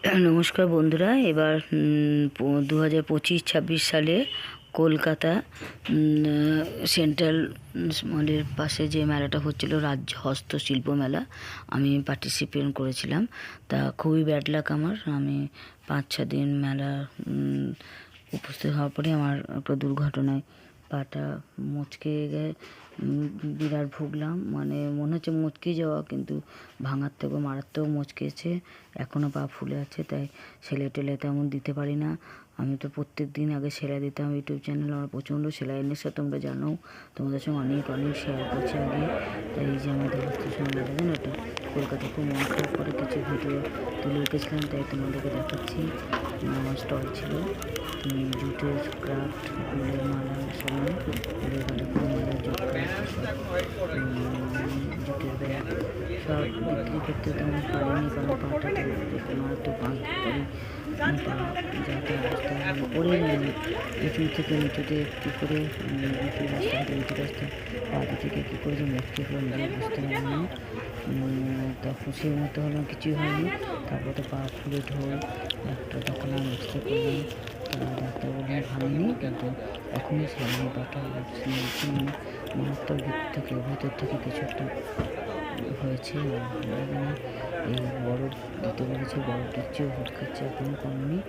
নমস্কার বন্ধুরা। এবার 2025-26 সালে কলকাতা সেন্ট্রাল মলের পাশে যে মেলাটা হচ্ছিল, রাজ্য হস্তশিল্প মেলা, আমি পার্টিসিপেট করেছিলাম। তা খুবই ব্যাড লাক আমার। আমি 5-6 দিন মেলা উপস্থিত হওয়ার পরে আমার একটা দুর্ঘটনায় পাটা মচকে গিয়ে বিরাট ভুগলাম। মানে মনে হচ্ছে মচকে যাওয়া, কিন্তু ভাঙার থেকেও মারাত্মক মচকেছে। এখনও পা ফুলে আছে, তাই সেলাই টেলাই তেমন দিতে পারি না। আমি তো প্রত্যেক দিন আগে সেলাই দিতাম। ইউটিউব চ্যানেল আমার প্রচণ্ড সেলাই নেশা, তোমরা জানো। তোমাদের সঙ্গে অনেক শেয়ার করছি আগে। তাই এই যে আমাদের হস্তশিল্প মেলা, জানো তো, কলকাতা খুব মন খারাপ করে কিছু ভিডিও তুলে রেখেছিলাম, তাই তোমাদেরকে দেখাচ্ছি। আমার স্টল ছিল জুটের ক্রাফট, ফুলের মালা, সময় ফুলের মালা, ফুলের মালা, জুট ক্রাফট, জুটের ব্যাগ সব বিক্রি করতে তেমন পারিনি, কারণ পাটা তো মারাত্মক পারি পা যাতে অবস্থা পড়েই আমি উঁচু থেকে নিচুতে কী করে উঁচু রাস্তা থেকে উঁচু রাস্তা পা থেকে কী করে যে মুক্তি হলো নিজে বুঝতে পারিনি। তখন সেই মতো হলাম, কিছুই হয়নি। তারপর তো পা ফুলে ঢোল একটা দেখালাম, এক্সরে করলাম। ডাক্তার বললেন ভাঙেনি, কিন্তু এখনই সামনে পাটা মারাত্মক ভেতর থেকে কিছু একটা হয়েছে। এই বরফ দিতে বলেছে, বরফ দিচ্ছে, ওষুধ খাচ্ছে, এখনও কমেনি।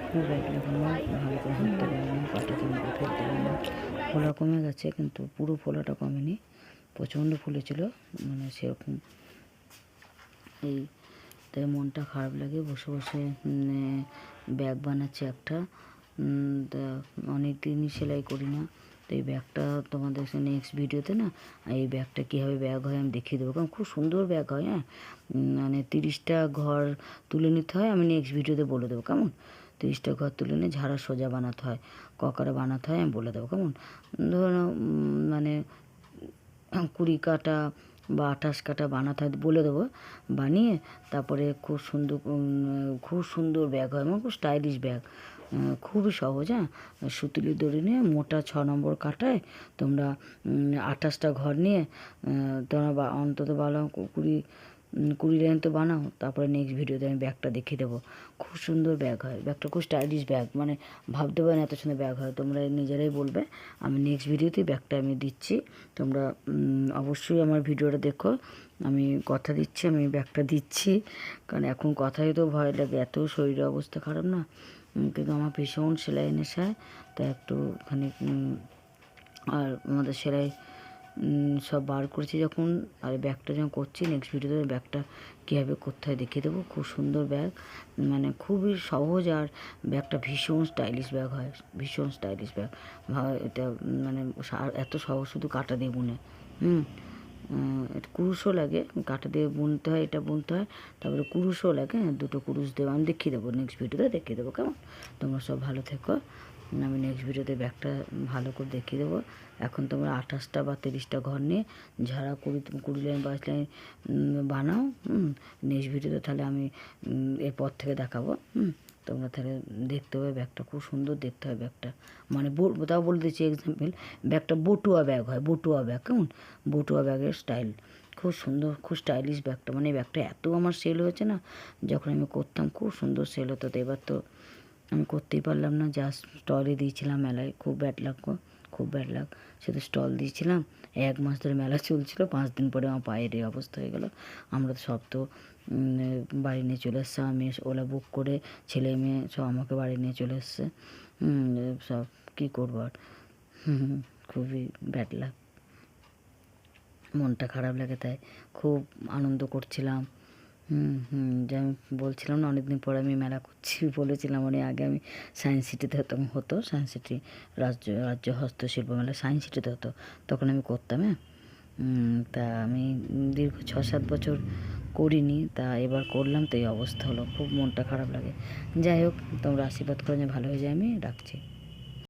খুব এখনও ভালো করে হাঁটতে পারিনি, পাটা তেমন করে ফেলতে পারিনি। ফোলা কমে গেছে, কিন্তু পুরো ফোলাটা কমেনি, প্রচণ্ড ফুলেছিল। মানে সেরকম এই তাই মনটা খারাপ লাগে। বসে বসে ব্যাগ বানাচ্ছে একটা। অনেক দিনই সেলাই করি না, তো এই ব্যাগটা তোমাদের নেক্সট ভিডিওতে না, এই ব্যাগটা কীভাবে ব্যাগ হয় আমি দেখিয়ে দেবো। কারণ খুব সুন্দর ব্যাগ হয়। হ্যাঁ, মানে 30টা ঘর তুলে নিতে হয়, আমি নেক্সট ভিডিওতে বলে দেবো কেমন। 30টা ঘর তুলে নিয়ে ঝাড়া সোজা বানাতে হয়, ককারে বানাতে হয়, আমি বলে দেবো কেমন। ধরো মানে 20 কাটা বা 28 কাটা বানাতে হয়, বলে দেবো। বানিয়ে তারপরে খুব সুন্দর ব্যাগ হয়, আমার খুব স্টাইলিশ ব্যাগ, খুবই সহজ। হ্যাঁ, সুতুলি দড়ি নিয়ে মোটা 6 নম্বর কাটায় তোমরা 28টা ঘর নিয়ে তোমরা অন্তত ভালো 20 লাইন তো বানাও। তারপরে নেক্সট ভিডিওতে আমি ব্যাগটা দেখিয়ে দেবো। খুব সুন্দর ব্যাগ হয়, ব্যাগটা খুব স্টাইলিশ ব্যাগ, মানে ভাবতে পারেন এত সুন্দর ব্যাগ হয়। তোমরা নিজেরাই বলবে। আমি নেক্সট ভিডিওতেই ব্যাগটা আমি দিচ্ছি, তোমরা অবশ্যই আমার ভিডিওটা দেখো। আমি কথা দিচ্ছি, আমি ব্যাগটা দিচ্ছি, কারণ এখন কথাই তো ভয় লাগে, এত শরীরের অবস্থা খারাপ না। কিন্তু আমার ভীষণ সেলাই নেশায়, তাই একটুখানি আর আমাদের সেলাই সব বার করেছি যখন, আর ব্যাগটা যখন করছি, নেক্সট ভিডিওতে ব্যাগটা কীভাবে করতে হয় দেখিয়ে দেবো। খুব সুন্দর ব্যাগ, মানে খুবই সহজ, আর ব্যাগটা ভীষণ স্টাইলিশ ব্যাগ হয়, ভীষণ স্টাইলিশ ব্যাগ। এটা মানে এত সহজ, শুধু কাটা দিয়ে বুনে। এটা কুরুশও লাগে, কাটা দিয়ে বুনতে হয়, এটা বুনতে হয়, তারপরে কুরুশও লাগে। দুটো কুরুশ দেবো, আমি দেখিয়ে দেবো নেক্সট ভিডিওতে, দেখিয়ে দেবো কেমন। তোমরা সব ভালো থেকো। আমি নেক্সট ভিডিওতে ব্যাগটা ভালো করে দেখিয়ে দেবো। এখন তোমরা 28টা বা 30টা ঘর নিয়ে ঝাড়া 20 লাইন 22 লাইন বানাও। নেক্সট ভিডিওতে তাহলে আমি এরপর থেকে দেখাবো। তোমরা তাহলে দেখতে হবে, ব্যাগটা খুব সুন্দর দেখতে হয় ব্যাগটা। মানে তাও বলে দিচ্ছি এক্সাম্পল, ব্যাগটা বটুয়া ব্যাগ হয়, বটুয়া ব্যাগ কেমন, বটুয়া ব্যাগের স্টাইল খুব সুন্দর, খুব স্টাইলিশ ব্যাগটা। মানে ব্যাগটা এত আমার সেল হয়েছে না, যখন আমি করতাম খুব সুন্দর সেল হতো। তো এবার তো আমি করতেই পারলাম না, যা স্টলে দিয়েছিলাম মেলায়, খুব ব্যাড লাগ, খুব ব্যাড লাগ। শুধু স্টল দিয়েছিলাম, 1 মাস ধরে মেলা চলছিল, 5 দিন পরে আমার পায়ের এই অবস্থা হয়ে গেল। আমরা তো সব তো বাড়ি নিয়ে চলে এসছে, আমি ওলা বুক করে, ছেলে মেয়ে সব আমাকে বাড়ি নিয়ে চলে এসছে। সব কী করবো আর, খুবই ব্যাড লাগ, মনটা খারাপ লাগে, তাই খুব আনন্দ করছিলাম। যে আমি বলছিলাম না, অনেকদিন পরে আমি মেলা করছি, বলেছিলাম অনেক আগে আমি সায়েন্স সিটিতে হতো সায়েন্স সিটি রাজ্য হস্তশিল্প মেলা সায়েন্স সিটিতে হতো, তখন আমি করতাম। হ্যাঁ, তা আমি দীর্ঘ 6-7 বছর করিনি, তা এবার করলাম, তো এই অবস্থা হলো, খুব মনটা খারাপ লাগে। যাই হোক, তোমরা আশীর্বাদ করে যে ভালো হয়ে যায়, আমি রাখছি।